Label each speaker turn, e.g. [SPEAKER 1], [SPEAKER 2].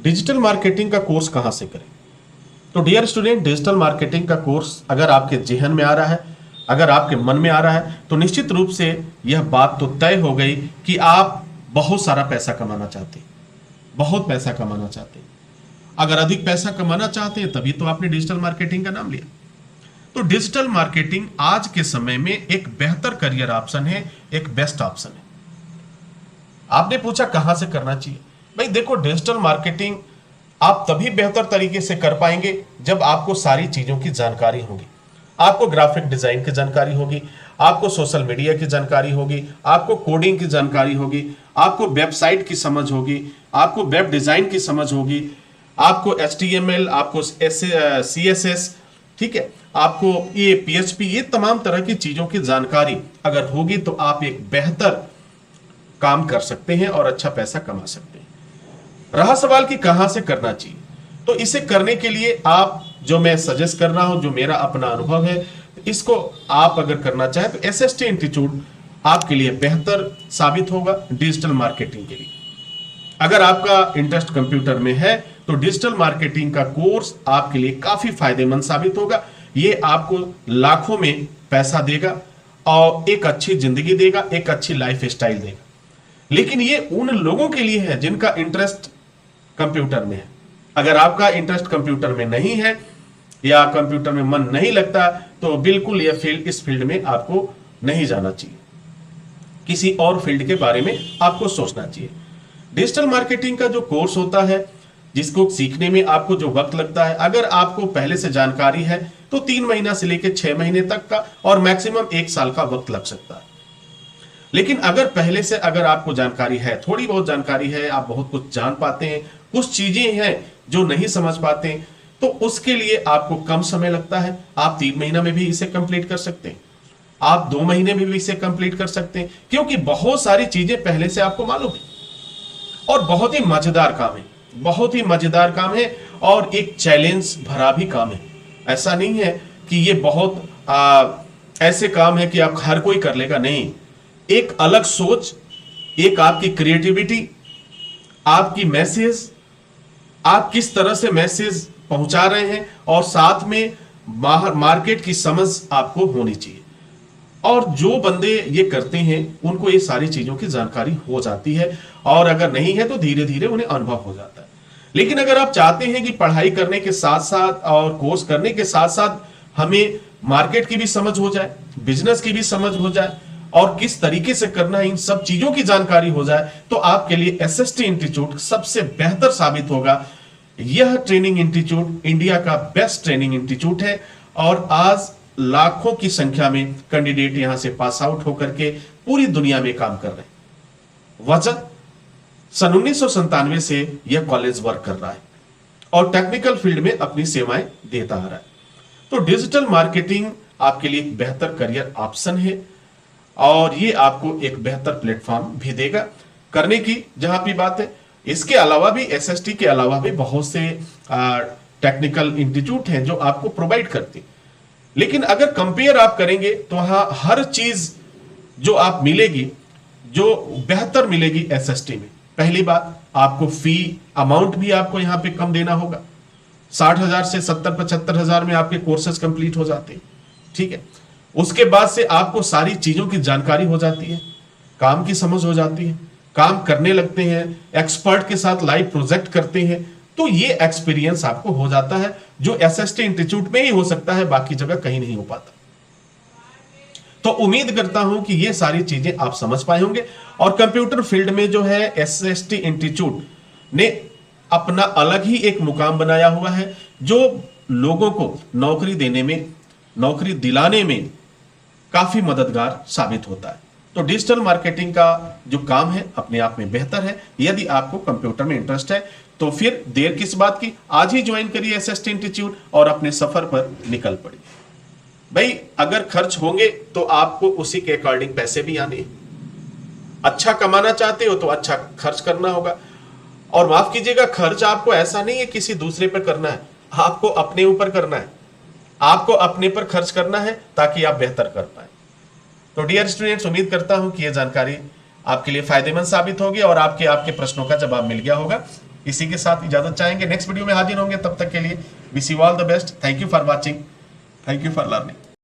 [SPEAKER 1] Digital marketing का course कहां से करें? तो डियर स्टूडेंट, डिजिटल मार्केटिंग का कोर्स अगर आपके जेहन में आ रहा है, अगर आपके मन में आ रहा है, तो निश्चित रूप से यह बात तो तय हो गई कि आप बहुत सारा पैसा कमाना चाहते हैं, बहुत पैसा कमाना चाहते हैं। अगर अधिक पैसा कमाना चाहते हैं तभी तो आपने डिजिटल मार्केटिंग का नाम लिया। तो डिजिटल मार्केटिंग आज के समय में एक बेहतर करियर ऑप्शन है, एक बेस्ट ऑप्शन है। आपने पूछा कहां से करना चाहिए? भाई देखो, डिजिटल मार्केटिंग आप तभी बेहतर तरीके से कर पाएंगे जब आपको सारी चीजों की जानकारी होगी। आपको ग्राफिक डिजाइन की जानकारी होगी, आपको सोशल मीडिया की जानकारी होगी, आपको कोडिंग की जानकारी होगी, आपको वेबसाइट की समझ होगी, आपको वेब डिजाइन की समझ होगी, आपको HTML, आपको CSS, ठीक है, आपको ये PHP, ये तमाम तरह की चीजों की जानकारी अगर होगी तो आप एक बेहतर काम कर सकते हैं और अच्छा पैसा कमा सकते हैं। रहा सवाल कि कहां से करना चाहिए, तो इसे करने के लिए आप जो मैं सजेस्ट कर रहा हूं, जो मेरा अपना अनुभव है, इसको आप अगर करना चाहें तो SST इंस्टीट्यूट आपके लिए बेहतर साबित होगा डिजिटल मार्केटिंग के लिए। अगर आपका इंटरेस्ट कंप्यूटर में है तो डिजिटल मार्केटिंग का कोर्स आपके लिए काफी फायदेमंद साबित होगा। ये आपको लाखों में पैसा देगा और एक अच्छी जिंदगी देगा, एक अच्छी लाइफ स्टाइल देगा। लेकिन ये उन लोगों के लिए है जिनका इंटरेस्ट कंप्यूटर में है। अगर आपका इंटरेस्ट कंप्यूटर में नहीं है या कंप्यूटर में मन नहीं लगता तो बिल्कुल यह फील्ड, इस फील्ड में आपको नहीं जाना चाहिए। किसी और फील्ड के बारे में आपको सोचना चाहिए। डिजिटल मार्केटिंग का जो कोर्स होता है, जिसको सीखने में आपको जो वक्त लगता है, अगर आपको पहले से जानकारी है तो 3 महीना से लेकर 6 महीने तक का और मैक्सिमम 1 साल का वक्त लग सकता है। लेकिन अगर पहले से अगर आपको जानकारी है, थोड़ी बहुत जानकारी है, आप बहुत कुछ जान पाते हैं, कुछ चीजें हैं जो नहीं समझ पाते हैं, तो उसके लिए आपको कम समय लगता है। आप 3 महीना में भी इसे कंप्लीट कर सकते हैं, आप 2 महीने में भी इसे कंप्लीट कर सकते हैं, क्योंकि बहुत सारी चीजें पहले से आपको मालूम है और बहुत ही मजेदार काम है, बहुत ही मजेदार काम है और एक चैलेंज भरा भी काम है। ऐसा नहीं है कि ये बहुत ऐसे काम है कि आप हर कोई कर लेगा, नहीं। एक अलग सोच, एक आपकी क्रिएटिविटी, आपकी मैसेज, आप किस तरह से मैसेज पहुंचा रहे हैं और साथ में मार्केट की समझ आपको होनी चाहिए। और जो बंदे ये करते हैं उनको ये सारी चीजों की जानकारी हो जाती है और अगर नहीं है तो धीरे धीरे उन्हें अनुभव हो जाता है। लेकिन अगर आप चाहते हैं कि पढ़ाई करने के साथ साथ और कोर्स करने के साथ साथ हमें मार्केट की भी समझ हो जाए, बिजनेस की भी समझ हो जाए और किस तरीके से करना है, इन सब चीजों की जानकारी हो जाए, तो आपके लिए SST इंस्टीट्यूट सबसे बेहतर साबित होगा। यह ट्रेनिंग इंस्टीट्यूट इंडिया का बेस्ट ट्रेनिंग इंस्टीट्यूट है और आज लाखों की संख्या में कैंडिडेट यहां से पास आउट होकर के पूरी दुनिया में काम कर रहे हैं। वजह सन 1997 से यह कॉलेज वर्क कर रहा है और टेक्निकल फील्ड में अपनी सेवाएं देता आ रहा है। तो डिजिटल मार्केटिंग आपके लिए एक बेहतर करियर ऑप्शन है और ये आपको एक बेहतर प्लेटफॉर्म भी देगा करने की, जहां भी बात है। इसके अलावा भी, SST के अलावा भी बहुत से टेक्निकल इंस्टीट्यूट हैं जो आपको प्रोवाइड करते हैं। लेकिन अगर कंपेयर आप करेंगे तो वहां हर चीज जो आप मिलेगी, जो बेहतर मिलेगी SST में। पहली बात, आपको फी अमाउंट भी आपको यहां पे कम देना होगा। 60,000 से 70-75,000 में आपके कोर्सेज कंप्लीट हो जाते हैं, ठीक है। उसके बाद से आपको सारी चीजों की जानकारी हो जाती है, काम की समझ हो जाती है, काम करने लगते हैं, एक्सपर्ट के साथ लाइव प्रोजेक्ट करते हैं, तो ये एक्सपीरियंस आपको हो जाता है जो SST इंस्टीट्यूट में ही हो सकता है, बाकी जगह कहीं नहीं हो पाता। तो उम्मीद करता हूं कि ये सारी चीजें आप समझ पाए होंगे और कंप्यूटर फील्ड में जो है SST इंस्टीट्यूट ने अपना अलग ही एक मुकाम बनाया हुआ है जो लोगों को नौकरी देने में, नौकरी दिलाने में काफी मददगार साबित होता है। तो डिजिटल मार्केटिंग का जो काम है अपने आप में बेहतर है। यदि आपको कंप्यूटर में इंटरेस्ट है तो फिर देर किस बात की, आज ही ज्वाइन करिए SST इंस्टीट्यूट और अपने सफर पर निकल पड़िए। भाई अगर खर्च होंगे तो आपको उसी के अकॉर्डिंग पैसे भी आने हैं। अच्छा कमाना चाहते हो तो अच्छा खर्च करना होगा और माफ कीजिएगा, खर्च आपको ऐसा नहीं है किसी दूसरे पर करना है, आपको अपने ऊपर करना है, आपको अपने पर खर्च करना है ताकि आप बेहतर कर पाए। तो डियर स्टूडेंट्स, उम्मीद करता हूं कि यह जानकारी आपके लिए फायदेमंद साबित होगी और आपके प्रश्नों का जवाब मिल गया होगा। इसी के साथ इजाजत चाहेंगे, नेक्स्ट वीडियो में हाजिर होंगे, तब तक के लिए wish you all the best. Thank you for watching, thank you for learning.